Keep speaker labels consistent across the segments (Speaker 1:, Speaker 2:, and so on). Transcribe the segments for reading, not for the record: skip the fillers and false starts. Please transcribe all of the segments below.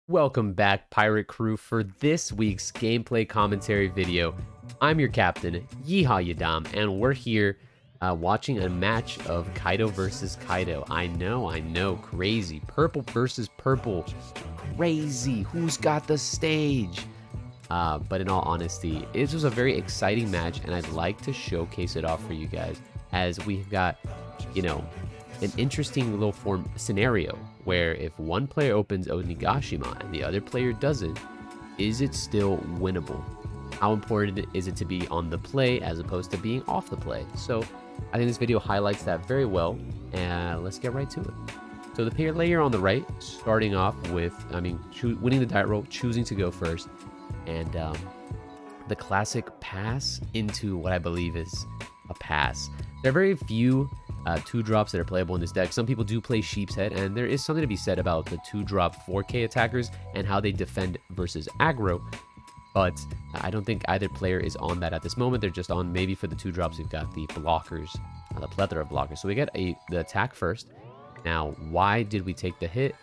Speaker 1: Welcome back, Pirate Crew, for this week's gameplay commentary video. I'm your captain, Yeehaw Yadam, and we're here watching a match of Kaido versus Kaido. I know, crazy. Purple versus purple, crazy. Who's got the stage? But in all honesty, this was a very exciting match, and I'd like to showcase it off for you guys, as we've got, an interesting little scenario where if one player opens Onigashima and the other player doesn't, is it still winnable? How important is it to be on the play as opposed to being off the play? So I think this video highlights that very well, and let's get right to it. So the player on the right, starting off with, winning the dice roll, choosing to go first, and the classic pass into what I believe is a pass. There are very few 2-drops that are playable in this deck. Some people do play Sheep's Head, and there is something to be said about the 2-drop 4K attackers and how they defend versus aggro, but I don't think either player is on that at this moment. They're just on, maybe for the 2-drops, we've got the blockers, the plethora of blockers. So we get the attack first. Now, why did we take the hit?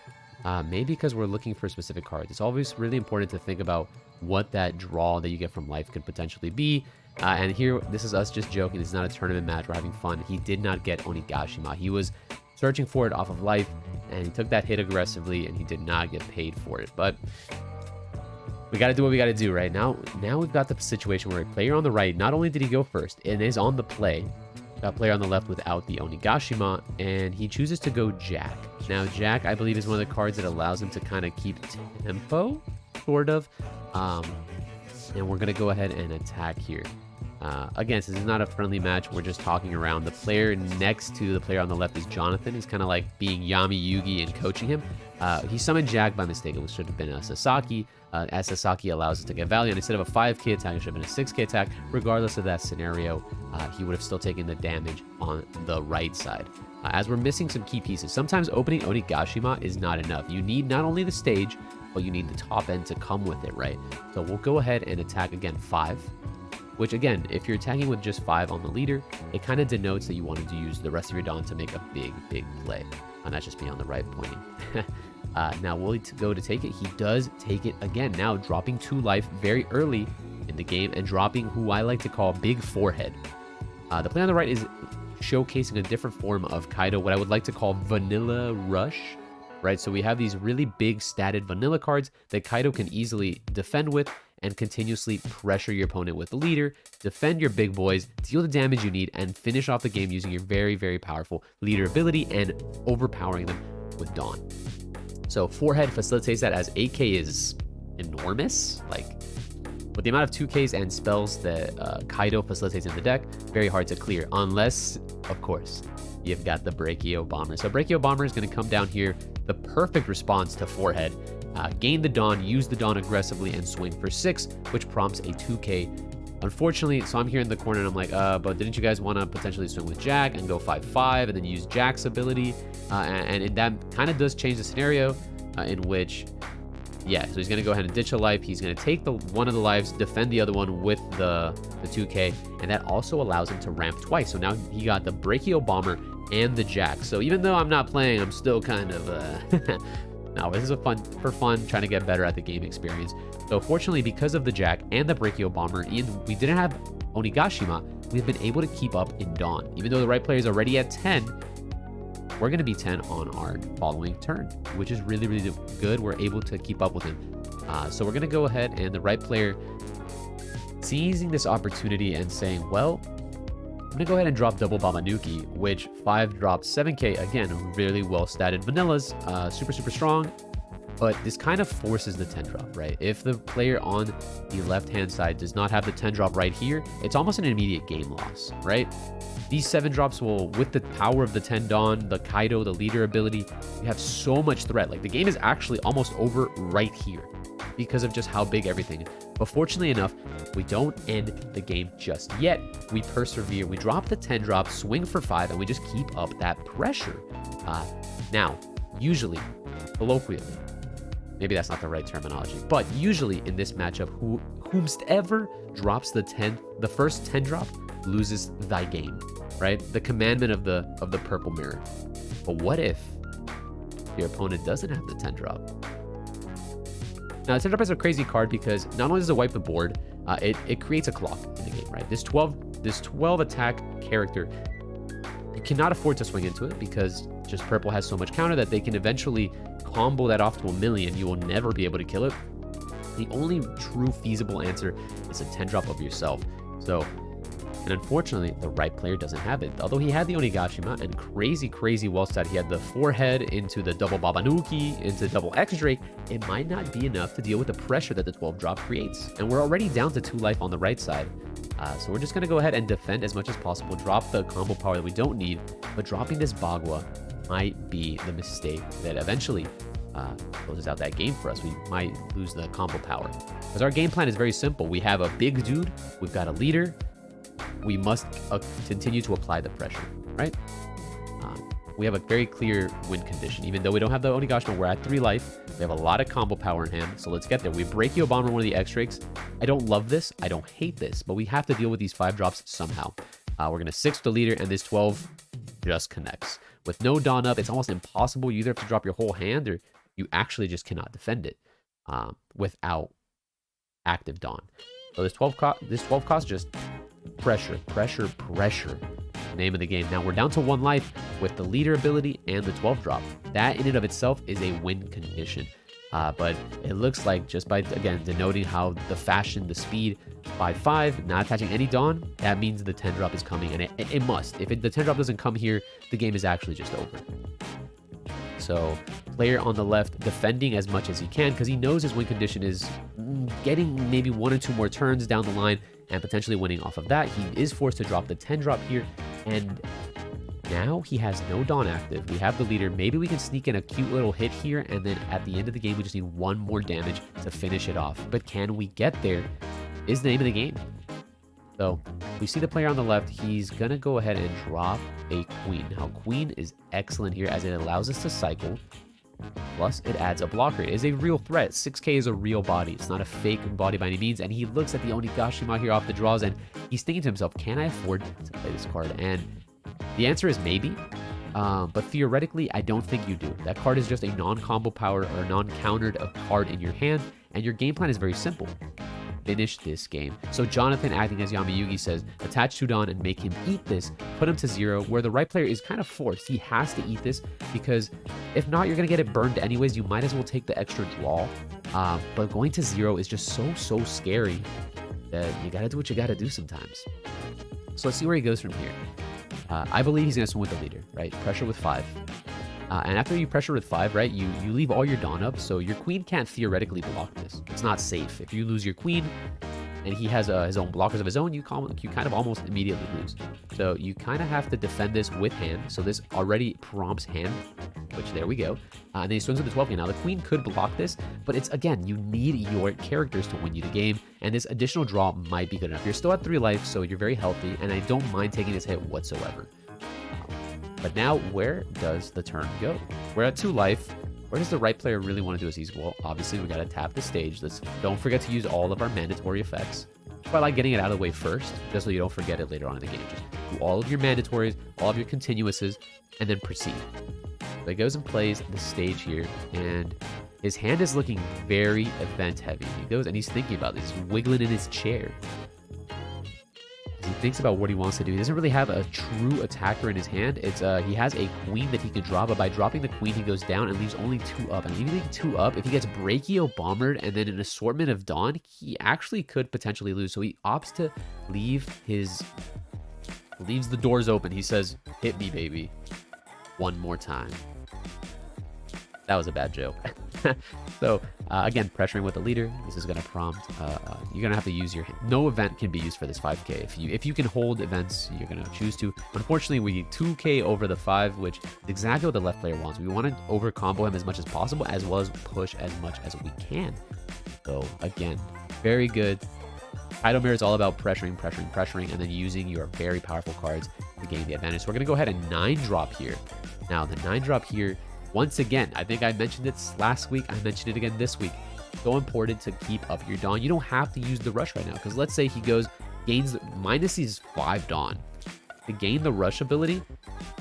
Speaker 1: Maybe because we're looking for specific cards. It's always really important to think about what that draw that you get from life could potentially be. And here, this is us just joking. It's not a tournament match. We're having fun. He did not get Onigashima. He was searching for it off of life, and he took that hit aggressively, and he did not get paid for it. But we got to do what we got to do right now. Now we've got the situation where a player on the right, not only did he go first, and is on the play, got a player on the left without the Onigashima, and he chooses to go Jack. Now, Jack, I believe, is one of the cards that allows him to kind of keep tempo, sort of. And we're going to go ahead and attack here. Again, this is not a friendly match. We're just talking around. The player next to the player on the left is Jonathan. He's kind of like being Yami Yugi and coaching him. He summoned Jack by mistake. It should have been a Sasaki, as Sasaki allows us to get value. And instead of a 5k attack, it should have been a 6k attack. Regardless of that scenario, he would have still taken the damage on the right side. As we're missing some key pieces, sometimes opening Onigashima is not enough. You need not only the stage, but you need the top end to come with it, right? So we'll go ahead and attack again 5. Which, again, if you're attacking with just 5 on the leader, it kind of denotes that you wanted to use the rest of your Dawn to make a big play. And that's just me on the right pointing. Now, will he go to take it? He does take it again. Now, dropping 2 life very early in the game and dropping who I like to call Big Forehead. The play on the right is showcasing a different form of Kaido, what I would like to call Vanilla Rush. Right, so we have these really big statted vanilla cards that Kaido can easily defend with and continuously pressure your opponent with the leader, defend your big boys, deal the damage you need, and finish off the game using your very powerful leader ability and overpowering them with Dawn. So Forehead facilitates that, as 8k is enormous. Like, with the amount of 2ks and spells that Kaido facilitates in the deck, very hard to clear, unless, of course, you've got the Brachio Bomber. So Brachio Bomber is going to come down here, the perfect response to Forehead. Gain the Dawn, use the Dawn aggressively, and swing for 6, which prompts a 2k. Unfortunately, so I'm here in the corner, and I'm like, but didn't you guys want to potentially swing with Jack and go 5-5, and then use Jack's ability? And that kind of does change the scenario, in which, yeah, so he's going to go ahead and ditch a life. He's going to take one of the lives, defend the other one with the 2k, and that also allows him to ramp twice. So now he got the Brachio Bomber and the Jack. So even though I'm not playing, I'm still kind of no, this is for fun, trying to get better at the game experience. So fortunately, because of the Jack and the Brachio Bomber, and we didn't have Onigashima, we've been able to keep up in Dawn. Even though the right player is already at 10, we're going to be 10 on our following turn, which is really good. We're able to keep up with him. So we're going to go ahead, and the right player seizing this opportunity and saying, well, I'm going to go ahead and drop double Bamanuki, which 5 drops 7k. Again, really well statted vanillas, super strong. But this kind of forces the 10 drop, right? If the player on the left-hand side does not have the 10 drop right here, it's almost an immediate game loss, right? These 7 drops will, with the power of the 10 Dawn, the Kaido, the leader ability, you have so much threat. Like, the game is actually almost over right here because of just how big everything is. But fortunately enough, we don't end the game just yet. We persevere. We drop the 10 drop, swing for 5, and we just keep up that pressure. Now, usually, colloquially, maybe that's not the right terminology, but usually in this matchup, whomsoever drops the first 10 drop loses thy game, right? The commandment of the purple mirror. But what if your opponent doesn't have the 10 drop? Now, the Tendrop is a crazy card because not only does it wipe the board, it creates a clock in the game, right? This 12 attack character, you cannot afford to swing into it because just purple has so much counter that they can eventually combo that off to 1,000,000. You will never be able to kill it. The only true feasible answer is a 10-drop of yourself. So, and unfortunately, the right player doesn't have it. Although he had the Onigashima and crazy well stat, he had the forehead into the double Babanuki, into double X-Drake, it might not be enough to deal with the pressure that the 12-drop creates. And we're already down to 2 life on the right side. So we're just going to go ahead and defend as much as possible, drop the combo power that we don't need, but dropping this Bagua might be the mistake that eventually closes out that game for us. We might lose the combo power. Because our game plan is very simple. We have a big dude, we've got a leader, we must continue to apply the pressure, right? We have a very clear win condition. Even though we don't have the Onigashima, we're at 3 life. We have a lot of combo power in hand, so let's get there. We Brachio Bomber one of the X-Drakes. I don't love this. I don't hate this, but we have to deal with these 5 drops somehow. We're going to 6 the leader, and this 12 just connects. With no Dawn up, it's almost impossible. You either have to drop your whole hand, or you actually just cannot defend it without active Dawn. So this 12 cost just pressure. Name of the game. Now we're down to 1 life with the leader ability and the 12 drop. That in and of itself is a win condition. But it looks like, just by, again, denoting how the fashion, the speed, 5/5, not attaching any Dawn, that means the 10 drop is coming, and it must. If the 10 drop doesn't come here, the game is actually just over. So player on the left defending as much as he can because he knows his win condition is getting maybe 1 or 2 more turns down the line and potentially winning off of that. He is forced to drop the 10 drop here, and now he has no Dawn active. We have the leader. Maybe we can sneak in a cute little hit here, and then at the end of the game, we just need 1 more damage to finish it off. But can we get there is the name of the game. So we see the player on the left. He's going to go ahead and drop a queen. Now, queen is excellent here as it allows us to cycle. Plus, it adds a blocker. It is a real threat. 6K is a real body. It's not a fake body by any means. And he looks at the Onigashima here off the draws, and he's thinking to himself, can I afford to play this card? And the answer is maybe. But theoretically, I don't think you do. That card is just a non-combo power or non-countered card in your hand, and your game plan is very simple. Finish this game. So Jonathan, acting as Yamayugi, says, attach Sudan and make him eat this, put him to 0, where the right player is kind of forced. He has to eat this because if not, you're going to get it burned anyways. You might as well take the extra draw. But going to 0 is just so scary that you got to do what you got to do sometimes. So let's see where he goes from here. I believe he's going to swing with the leader, right? Pressure with 5. And after you pressure with 5, right, you leave all your Dawn up, so your queen can't theoretically block this. It's not safe. If you lose your queen and he has his own blockers of his own, you kind of almost immediately lose. So you kind of have to defend this with hand. So this already prompts hand, which there we go. And then he swings with the 12 game. Now the queen could block this, but it's, again, you need your characters to win you the game, and this additional draw might be good enough. You're still at 3 life, so you're very healthy, and I don't mind taking this hit whatsoever. But now, where does the turn go? We're at 2 life. Where does the right player really want to do this? Well, obviously, we got to tap the stage. Don't forget to use all of our mandatory effects. But I like getting it out of the way first, just so you don't forget it later on in the game. Just do all of your mandatories, all of your continuouses, and then proceed. So he goes and plays the stage here, and his hand is looking very event heavy. He goes and he's thinking about this. He's wiggling in his chair. He thinks about what he wants to do. He doesn't really have a true attacker in his hand. It's he has a queen that he can drop, but by dropping the queen, he goes down and leaves only 2 up. And even leaving 2 up, if he gets Brachio Bombered and then an assortment of Dawn, he actually could potentially lose. So he opts to leaves the doors open. He says, hit me, baby. 1 more time. That was a bad joke. So, again, pressuring with the leader. This is going to prompt. You're going to have to use your hand. No event can be used for this 5K. If you can hold events, you're going to choose to. Unfortunately, we need 2K over the 5, which is exactly what the left player wants. We want to over combo him as much as possible, as well as push as much as we can. So, again, very good. Kaido Mirror is all about pressuring, and then using your very powerful cards to gain the advantage. So we're going to go ahead and 9-drop here. Now, the 9-drop here, once again, I think I mentioned it last week. I mentioned it again this week. So important to keep up your Dawn. You don't have to use the rush right now, because let's say he gains minus these 5 Dawn. To gain the rush ability,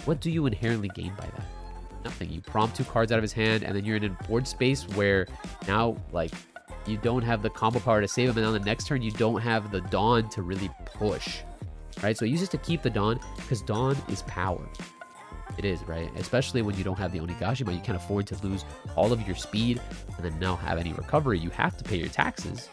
Speaker 1: what do you inherently gain by that? Nothing. You prompt 2 cards out of his hand, and then you're in a board space where now, like, You don't have the combo power to save him, and on the next turn, you don't have the Dawn to really push, right? So it uses to keep the Dawn, because Dawn is power. It is, right? Especially when you don't have the Onigashima, you can't afford to lose all of your speed and then not have any recovery. You have to pay your taxes.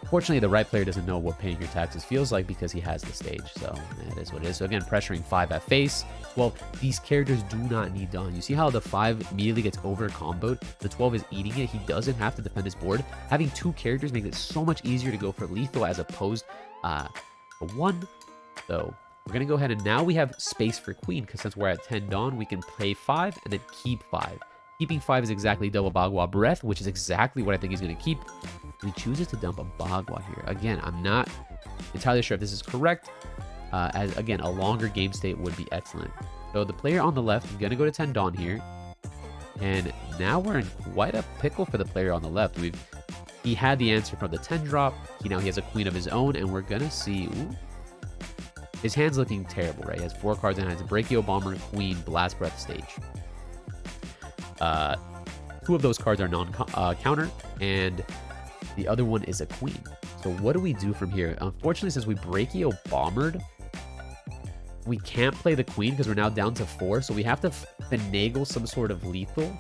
Speaker 1: Fortunately, the right player doesn't know what paying your taxes feels like because he has the stage. So that is what it is. So again, pressuring 5 at face. Well, these characters do not need Dawn. You see how the 5 immediately gets over comboed? The 12 is eating it. He doesn't have to defend his board. Having 2 characters makes it so much easier to go for lethal as opposed to 1. So we're going to go ahead and now we have space for queen, because since we're at 10 Dawn, we can play 5 and then keep 5. Keeping 5 is exactly double Bagua Breath, which is exactly what I think he's going to keep. He chooses to dump a Bagua here. Again, I'm not entirely sure if this is correct, as again, a longer game state would be excellent. So the player on the left is going to go to 10 Dawn here. And now we're in quite a pickle for the player on the left. He had the answer from the 10 drop. Now he has a queen of his own, and we're going to see... Ooh, his hand's looking terrible, right? He has 4 cards in hand. It's Brachio Bomber, Queen, Blast Breath, Stage. 2 of those cards are non-counter, and the other one is a queen. So what do we do from here? Unfortunately, since we Brachio Bombered, we can't play the queen because we're now down to 4. So we have to finagle some sort of lethal.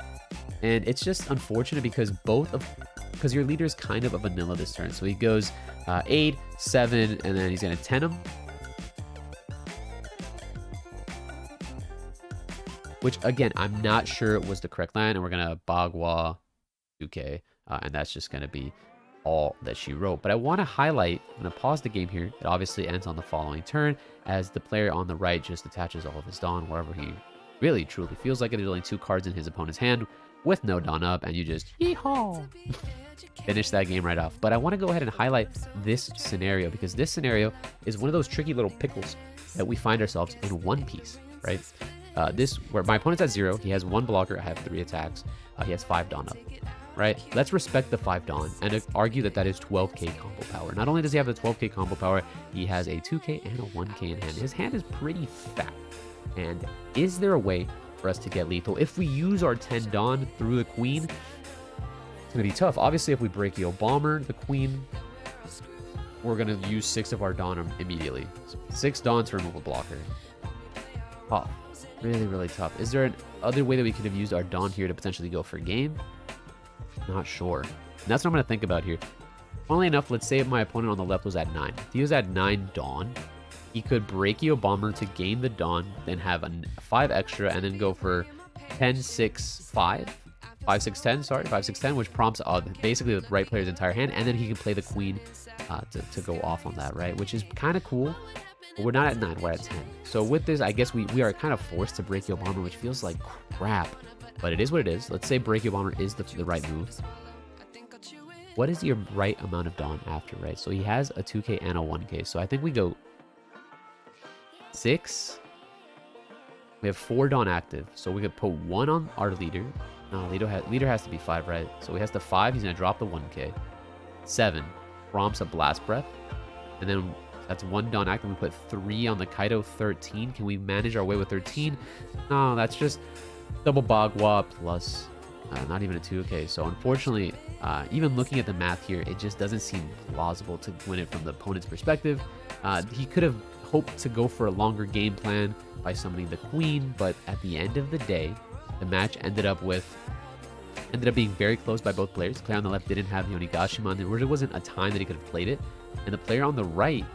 Speaker 1: And it's just unfortunate because because your leader is kind of a vanilla this turn. So he goes 8, 7, and then he's going to 10 him. Which, again, I'm not sure it was the correct line. And we're going to Bagua 2K. And that's just going to be all that she wrote. But I want to highlight, I'm going to pause the game here. It obviously ends on the following turn as the player on the right just attaches all of his Dawn wherever he really truly feels like it. There's only 2 cards in his opponent's hand with no Dawn up, and you just yeehaw finish that game right off. But I want to go ahead and highlight this scenario because this scenario is one of those tricky little pickles that we find ourselves in One Piece, right? Where my opponent's at 0, he has 1 blocker, I have 3 attacks, he has 5 Dawn up, right? Let's respect the 5 Dawn and argue that that is 12k combo power. Not only does he have the 12k combo power, he has a 2k and a 1k in hand. His hand is pretty fat. And is there a way for us to get lethal? If we use our 10 Dawn through the queen, it's going to be tough. Obviously, if we Brachio Bomber the queen, we're going to use 6 of our Dawn immediately. So 6 Dawn to remove a blocker. Oh, really, really tough. Is there an other way that we could have used our Dawn here to potentially go for game? Not sure. And that's what I'm going to think about here. Funnily enough, let's say if my opponent on the left was at 9. If he was at 9 Dawn, he could Brachio Bomber to gain the Dawn, then have a 5 extra, and then go for 10, 6, 5. 5, 6, 10, sorry. 5, 6, 10, which prompts basically the right player's entire hand, and then he can play the queen to go off on that, right? Which is kind of cool. But we're not at 9, we're at 10. So with this, I guess we are kind of forced to Brachio Bomber, which feels like crap. But it is what it is. Let's say Brachio Bomber is the right move. What is your right amount of Dawn after, right? So he has a 2k and a 1k. So I think we go 6. We have 4 Dawn active. So we could put 1 on our leader. No, leader has to be 5, right? So he has the 5. He's going to drop the 1k. 7 prompts a Blast Breath. And then that's 1 Dawn active. We put 3 on the Kaido. 13. Can we manage our way with 13? No, that's just double Bagua plus not even a 2k. So unfortunately, even looking at the math here, it just doesn't seem plausible to win it from the opponent's perspective. He could have hoped to go for a longer game plan by summoning the queen, but at the end of the day, the match ended up being very close by both players. The player on the left didn't have the Onigashima, and there wasn't a time that he could have played it. And the player on the right,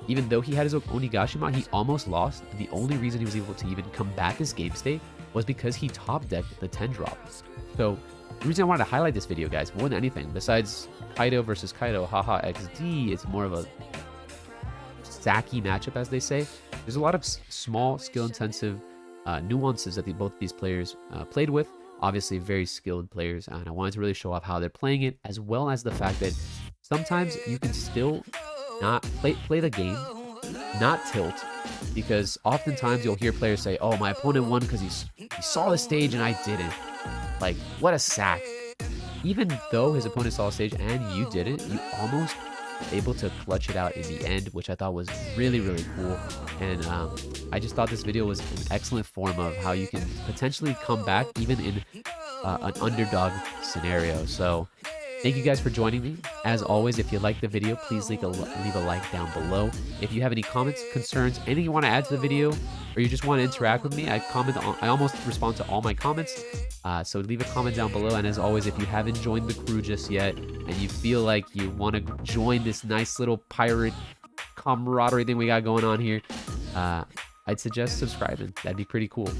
Speaker 1: even though he had his Onigashima, he almost lost. And the only reason he was able to even combat this game state was because he top decked the 10 drop. So the reason I wanted to highlight this video, guys, more than anything, besides Kaido versus Kaido, haha XD, it's more of a sacky matchup, as they say. There's a lot of small, skill-intensive nuances that both of these players played with. Obviously, very skilled players, and I wanted to really show off how they're playing it, as well as the fact that sometimes you can still not play the game, not tilt, because oftentimes you'll hear players say, oh, my opponent won because he saw the stage and I didn't. Like, what a sack. Even though his opponent saw the stage and you didn't, you almost able to clutch it out in the end, which I thought was really, really cool. And I just thought this video was an excellent form of how you can potentially come back even in an underdog scenario. So Thank you guys for joining me. As always, if you like the video, please leave a like down below. If you have any comments, concerns, anything you want to add to the video, or you just want to interact with me, I almost respond to all my comments. So leave a comment down below. And as always, if you haven't joined the crew just yet, and you feel like you want to join this nice little pirate camaraderie thing we got going on here, I'd suggest subscribing. That'd be pretty cool.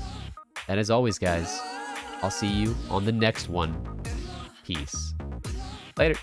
Speaker 1: And as always, guys, I'll see you on the next one. Peace. Later.